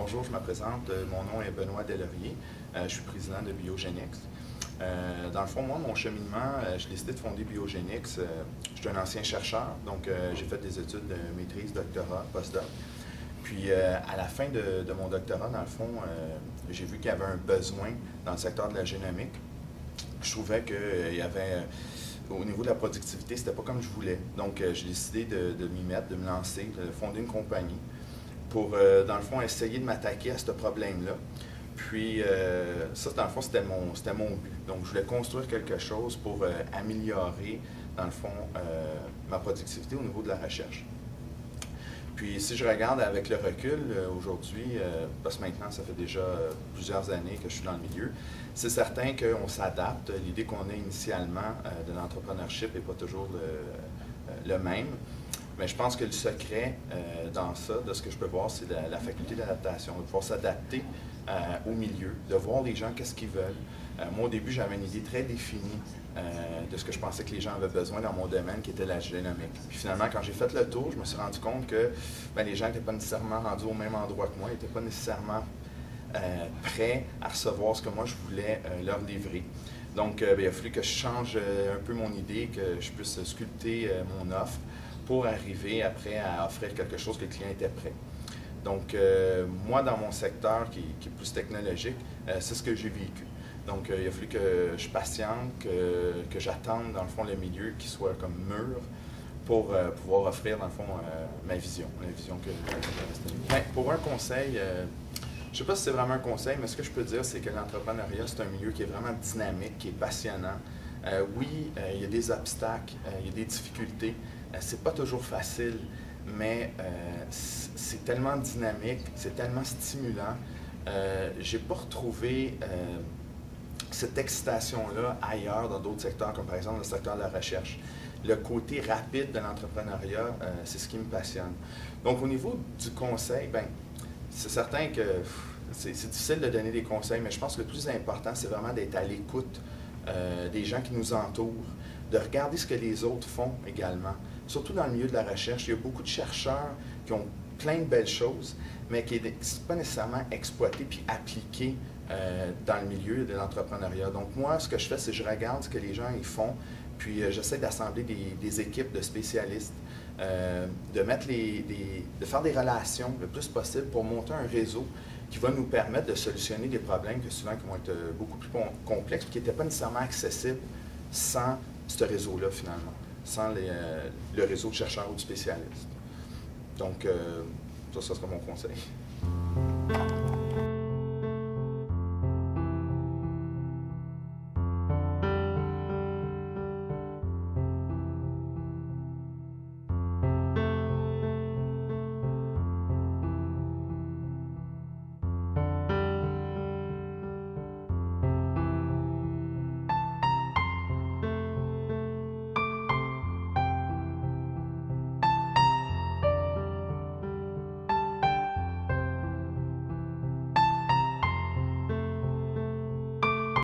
Bonjour, je me présente. Mon nom est Benoît Delaurier. Je suis président de Biogenix. Dans le fond, moi, mon cheminement, j'ai décidé de fonder Biogenix. Je suis un ancien chercheur, donc j'ai fait des études de maîtrise, doctorat, postdoc. Puis à la fin de mon doctorat, dans le fond, j'ai vu qu'il y avait un besoin dans le secteur de la génomique. Je trouvais qu'il y avait, au niveau de la productivité, c'était pas comme je voulais. Donc j'ai décidé de m'y mettre, de me lancer, de fonder une compagnie pour, dans le fond, essayer de m'attaquer à ce problème-là. Puis, ça, dans le fond, c'était mon but. Donc, je voulais construire quelque chose pour améliorer, dans le fond, ma productivité au niveau de la recherche. Puis, si je regarde avec le recul, aujourd'hui, parce que maintenant, ça fait déjà plusieurs années que je suis dans le milieu, c'est certain qu'on s'adapte. L'idée qu'on a initialement de l'entrepreneurship n'est pas toujours le même. Mais je pense que le secret dans ça, de ce que je peux voir, c'est la faculté d'adaptation, de pouvoir s'adapter au milieu, de voir les gens qu'est-ce qu'ils veulent. Moi, au début, j'avais une idée très définie de ce que je pensais que les gens avaient besoin dans mon domaine, qui était la génomique. Puis finalement, quand j'ai fait le tour, je me suis rendu compte que les gens n'étaient pas nécessairement rendus au même endroit que moi, n'étaient pas nécessairement prêts à recevoir ce que moi je voulais leur livrer. Donc, il a fallu que je change un peu mon idée, que je puisse sculpter mon offre pour arriver après à offrir quelque chose que le client était prêt. Donc, moi, dans mon secteur qui est plus technologique, c'est ce que j'ai vécu. Donc, il a fallu que je patiente, que j'attende, dans le fond, le milieu qui soit comme mûr pour pouvoir offrir, dans le fond, ma vision, la vision que j'ai. Pour un conseil, je ne sais pas si c'est vraiment un conseil, mais ce que je peux dire, c'est que l'entrepreneuriat, c'est un milieu qui est vraiment dynamique, qui est passionnant. Oui, il y a des obstacles, il y a des difficultés. C'est pas toujours facile, mais c'est tellement dynamique, c'est tellement stimulant. J'ai pas retrouvé cette excitation-là ailleurs dans d'autres secteurs, comme par exemple le secteur de la recherche. Le côté rapide de l'entrepreneuriat, c'est ce qui me passionne. Donc au niveau du conseil, c'est certain que c'est difficile de donner des conseils, mais je pense que le plus important, c'est vraiment d'être à l'écoute des gens qui nous entourent, de regarder ce que les autres font également. Surtout dans le milieu de la recherche, il y a beaucoup de chercheurs qui ont plein de belles choses, mais qui ne sont pas nécessairement exploitées puis appliquées dans le milieu de l'entrepreneuriat. Donc moi, ce que je fais, c'est que je regarde ce que les gens ils font, puis j'essaie d'assembler des équipes de spécialistes, de faire des relations le plus possible pour monter un réseau qui va nous permettre de solutionner des problèmes que souvent qui vont être beaucoup plus complexes et qui n'étaient pas nécessairement accessibles sans ce réseau-là, finalement, sans le réseau de chercheurs ou de spécialistes. Donc, ça serait mon conseil.